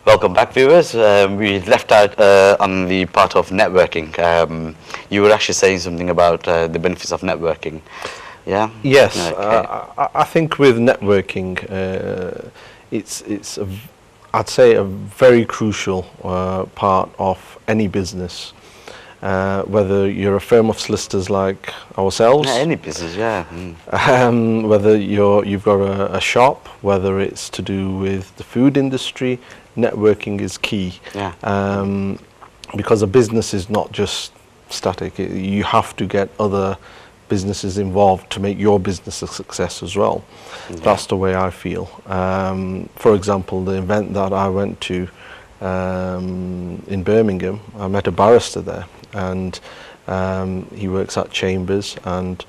Welcome back, viewers. We left out on the part of networking. You were actually saying something about the benefits of networking. Yeah. Yes, Okay. I think with networking, I'd say a very crucial part of any business. Whether you're a firm of solicitors like ourselves, Yeah, any business. Yeah. whether you've got a shop, whether it's to do with the food industry, networking is key. Yeah. Because a business is not just static. You have to get other businesses involved to make your business a success as well. Yeah. That's the way I feel. For example, the event that I went to in Birmingham, I met a barrister there, and he works at Chambers, and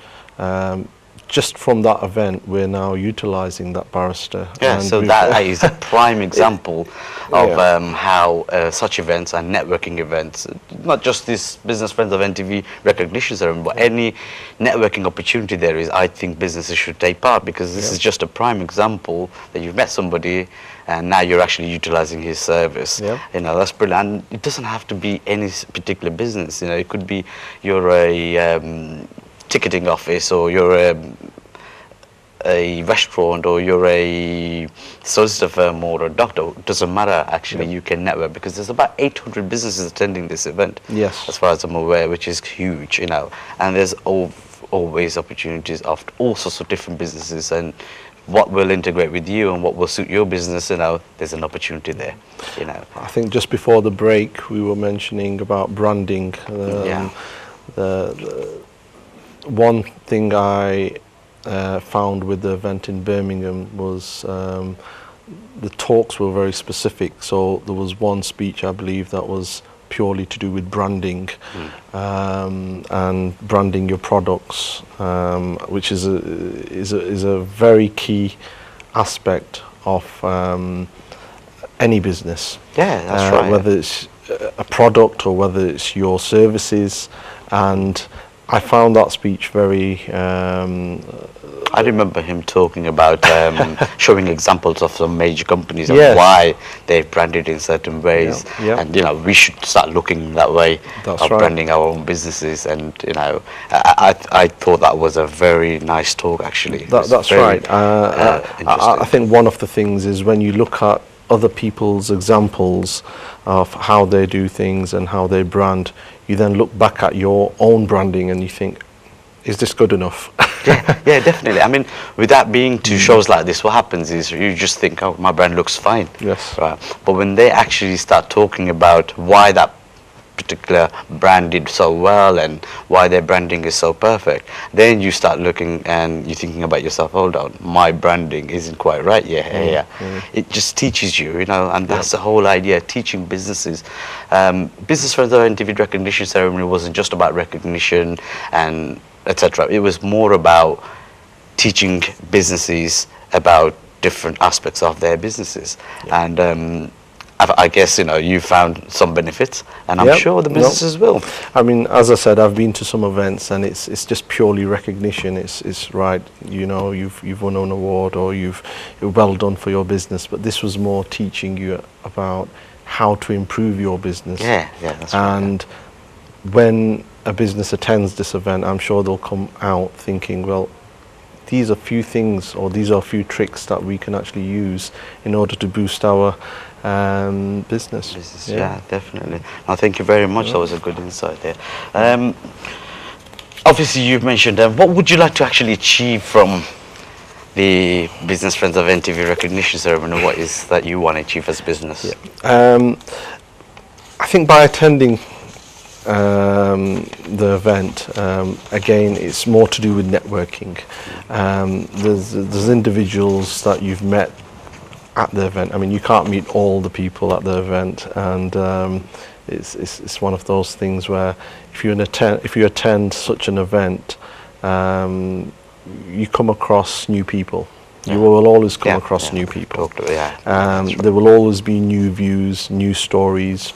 just from that event we're now utilising that barrister. Yeah, and so we've- that is a prime example of Yeah. how such events and networking events, not just this Business Friends of NTV recognition ceremony, but any networking opportunity there is, I think businesses should take part, because this is just a prime example that you've met somebody and now you're actually utilizing his service. Yeah. You know, that's brilliant. And it doesn't have to be any particular business. You know, it could be you're a ticketing office, or you're a restaurant, or you're a solicitor firm, or a doctor. It doesn't matter, actually. You can network, because there's about 800 businesses attending this event, Yes. as far as I'm aware, which is huge, you know. And there's always opportunities of all sorts of different businesses, and what will integrate with you and what will suit your business, you know, there's an opportunity there, you know. I think just before the break we were mentioning about branding. Yeah. The one thing I found with the event in Birmingham was the talks were very specific. So there was one speech, I believe, that was purely to do with branding, and branding your products, which is a very key aspect of any business. Yeah, that's right. Whether it's a product or whether it's your services, and I found that speech very. I remember him talking about showing examples of some major companies and Yes. why they've branded in certain ways. Yeah, yeah. And, you know, we should start looking that way That's of right. branding our own businesses. And, you know, I thought that was a very nice talk, actually. It was That's very, right. I interesting. think one of the things is when you look at other people's examples of how they do things and how they brand, you then look back at your own branding and you think, is this good enough? Yeah, definitely. I mean, with that being to shows like this, what happens is you just think, oh, my brand looks fine. Yes. Right. But when they actually start talking about why that particular brand did so well and why their branding is so perfect, then you start looking and you're thinking about yourself, hold on, my branding isn't quite right. Yeah. It just teaches you, you know, and that's the whole idea, teaching businesses. Business Friends of NTV recognition ceremony wasn't just about recognition and etc. It was more about teaching businesses about different aspects of their businesses. And I guess, you know, you found some benefits, and I'm Yep. sure the No. businesses will. I mean, as I said, I've been to some events and it's just purely recognition. It's right, you know, you've won an award or you're well done for your business, but this was more teaching you about how to improve your business. Yeah, that's right. And when a business attends this event, I'm sure they'll come out thinking, well, these are few things, or these are a few tricks that we can actually use in order to boost our business. Yeah, definitely. No, thank you very much. That was a good insight there. Obviously, you've mentioned what would you like to actually achieve from the Business Friends of NTV recognition ceremony? What is that you want to achieve as a business? I think by attending the event, again, it's more to do with networking. There's individuals that you've met at the event. I mean, you can't meet all the people at the event, and it's one of those things where if you attend such an event, you come across new people. You will always come across new people. There will always be new views, new stories,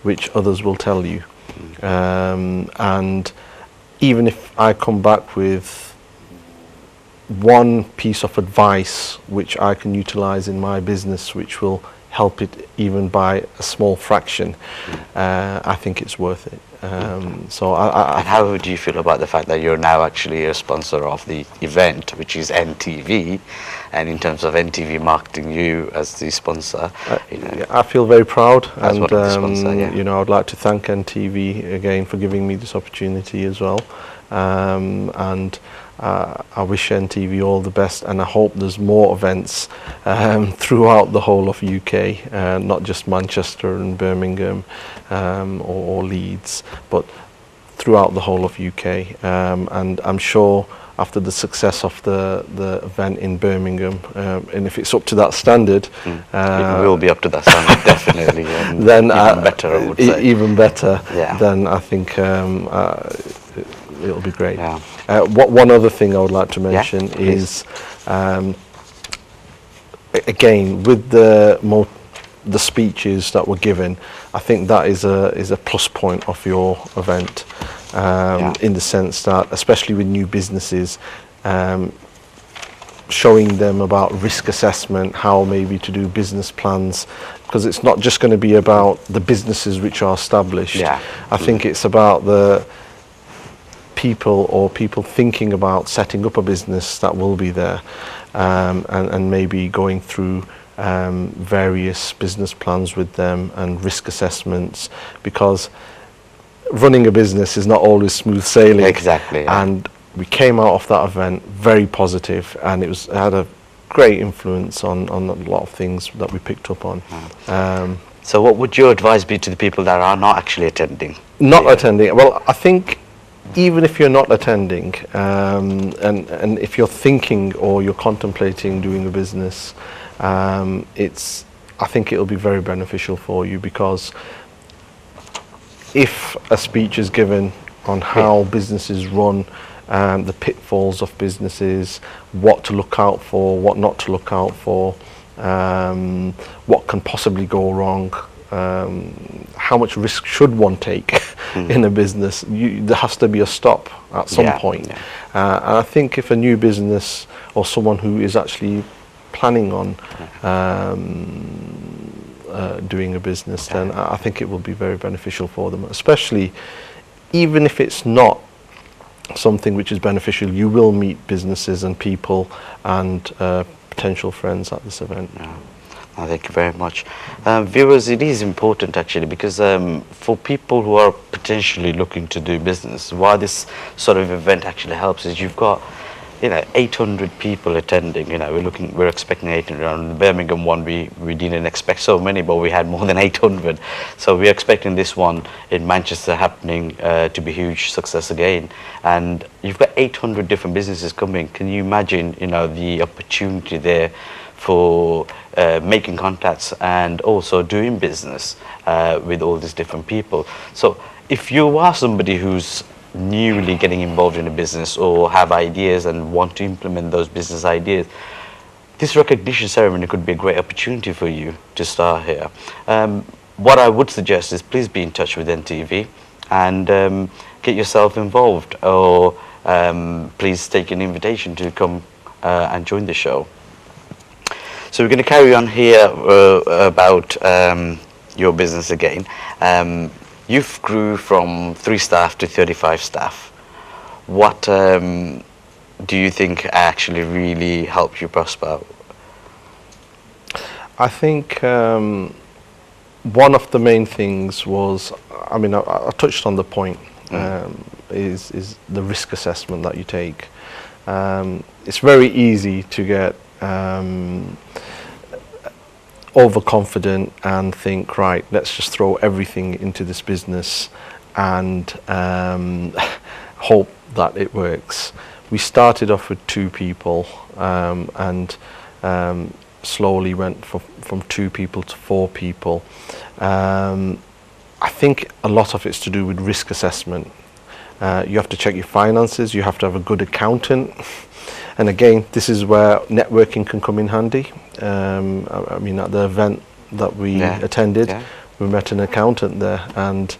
which others will tell you. And even if I come back with one piece of advice which I can utilize in my business, which will help it even by a small fraction, I think it's worth it. So and how do you feel about the fact that you're now actually a sponsor of the event, which is NTV, and in terms of NTV marketing you as the sponsor? I feel very proud, as and one of the sponsor, yeah. I'd like to thank NTV again for giving me this opportunity as well. And I wish NTV all the best, and I hope there's more events throughout the whole of UK, not just Manchester and Birmingham or Leeds, but throughout the whole of UK. And I'm sure after the success of the event in Birmingham, and if it's up to that standard, it will be up to that standard, definitely. And then even better, I would say. Even better. Yeah. Then I think it'll be great. Yeah. One other thing I would like to mention is, again, with the speeches that were given, I think that is a plus point of your event, in the sense that, especially with new businesses, showing them about risk assessment, how maybe to do business plans, because it's not just going to be about the businesses which are established. Yeah. I think it's about the people thinking about setting up a business that will be there, and maybe going through various business plans with them and risk assessments, because running a business is not always smooth sailing. Exactly. Yeah. And we came out of that event very positive, and it had a great influence on a lot of things that we picked up on. So what would your advice be to the people that are not actually attending? Attending. Well, I think even if you're not attending, and if you're thinking or you're contemplating doing a business, I think it'll be very beneficial for you, because if a speech is given on how businesses run, the pitfalls of businesses, what to look out for, what not to look out for, what can possibly go wrong, how much risk should one take in a business. There has to be a stop at some point. Yeah. And I think if a new business or someone who is actually planning on doing a business, then I think it will be very beneficial for them, especially even if it's not something which is beneficial. You will meet businesses and people and potential friends at this event. Thank you very much. Viewers, it is important actually, because for people who are potentially looking to do business, why this sort of event actually helps is you've got 800 people attending. We're expecting 800. On the Birmingham one, we didn't expect so many, but we had more than 800. So we're expecting this one in Manchester happening to be a huge success again. And you've got 800 different businesses coming. Can you imagine, the opportunity there for making contacts and also doing business with all these different people? So if you are somebody who's newly getting involved in a business or have ideas and want to implement those business ideas, this recognition ceremony could be a great opportunity for you to start here. What I would suggest is please be in touch with NTV and get yourself involved, or please take an invitation to come and join the show. So we're going to carry on here about your business again. You've grew from 3 staff to 35 staff. What do you think actually really helped you prosper? I think one of the main things was, I touched on the point, is the risk assessment that you take. It's very easy to get overconfident and think, right, let's just throw everything into this business and hope that it works. We started off with 2 people and slowly went from 2 people to 4 people. I think a lot of it's to do with risk assessment. You have to check your finances, you have to have a good accountant. And again, this is where networking can come in handy. At the event that we attended, we met an accountant there, and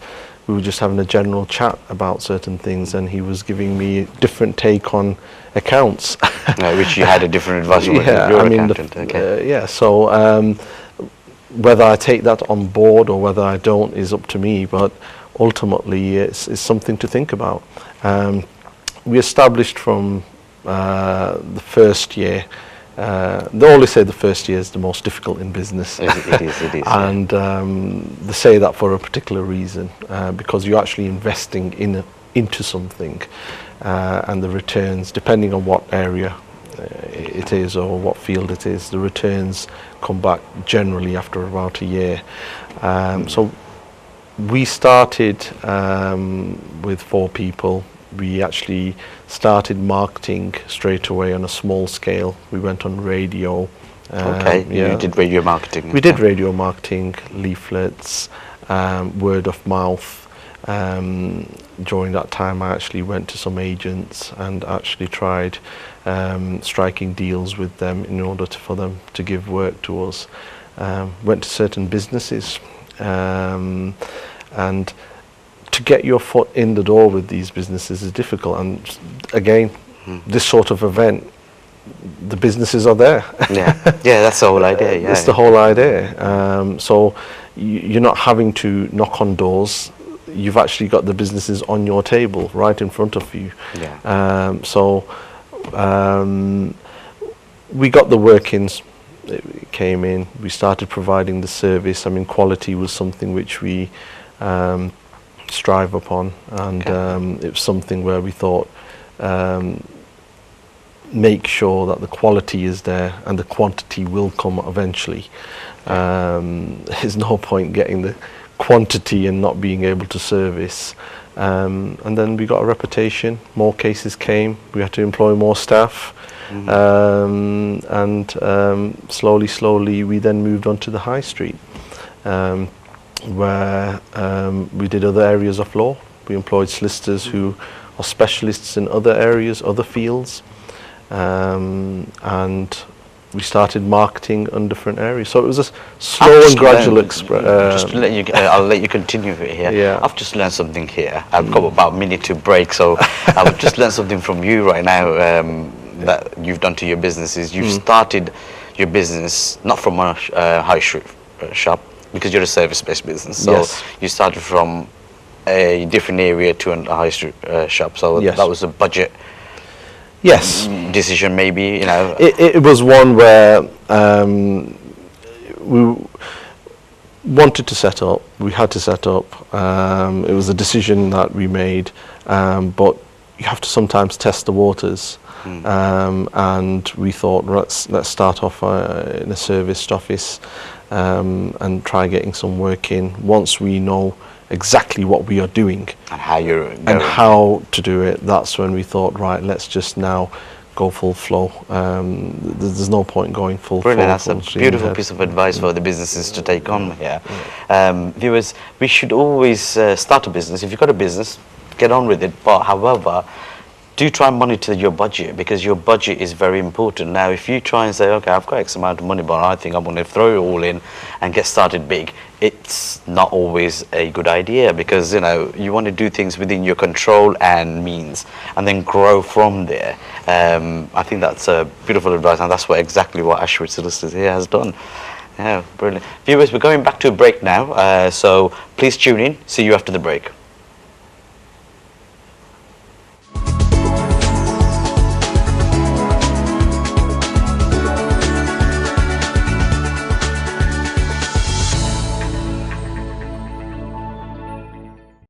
we were just having a general chat about certain things, and he was giving me a different take on accounts. Which you had a different advice with Yeah, your I mean, accountant. Okay. yeah. So whether I take that on board or whether I don't is up to me. But ultimately, it's something to think about. We established from the first year. They always say the first year is the most difficult in business. It is. And they say that for a particular reason, because you're actually investing into something, and the returns, depending on what area it is or what field it is, the returns come back generally after about a year. So we started with 4 people. We actually started marketing straight away on a small scale. We went on radio. Okay, you did radio marketing. We did radio marketing, leaflets, word of mouth. During that time, I actually went to some agents and actually tried striking deals with them in order for them to give work to us. Went to certain businesses, and to get your foot in the door with these businesses is difficult. And again, this sort of event, the businesses are there. Yeah, that's the whole idea. Yeah, that's the whole idea. So you're not having to knock on doors. You've actually got the businesses on your table, right in front of you. Yeah. We got the work-ins. It came in. We started providing the service. I mean, quality was something which we strive upon, and it was something where we thought, make sure that the quality is there and the quantity will come eventually. There's no point getting the quantity and not being able to service. And then we got a reputation, more cases came, we had to employ more staff. And slowly we then moved on to the high street, where we did other areas of law. We employed solicitors who are specialists in other areas, other fields, and we started marketing on different areas. So it was a slow and gradual just to let you, I'll let you continue with it here. Yeah. I've just learned something here. I've got about a minute to break, so I've just learned something from you right now that you've done to your businesses. You've started your business not from a high street shop, because you're a service-based business. So Yes. you started from a different area to a high street shop. So Yes. that was a budget Yes. decision, maybe, you know. It was one where we wanted to set up. We had to set up. It was a decision that we made, but you have to sometimes test the waters. And we thought, let's start off in a serviced office and try getting some work in. Once we know exactly what we are doing And how you're going. and how to do it, that's when we thought, right, let's just now go full flow. There's no point going full Brilliant, flow. that's a full steam beautiful ahead. piece of advice for the businesses to take on here. Viewers, we should always start a business. If you've got a business, get on with it. But however, do try and monitor your budget, because your budget is very important. Now, if you try and say, okay, I've got X amount of money, but I think I'm going to throw it all in and get started big, it's not always a good idea, because, you know, you want to do things within your control and means, and then grow from there. I think that's a beautiful advice, and that's exactly what Ashford Solicitors here has done. Yeah, brilliant. Viewers, we're going back to a break now, so please tune in. See you after the break.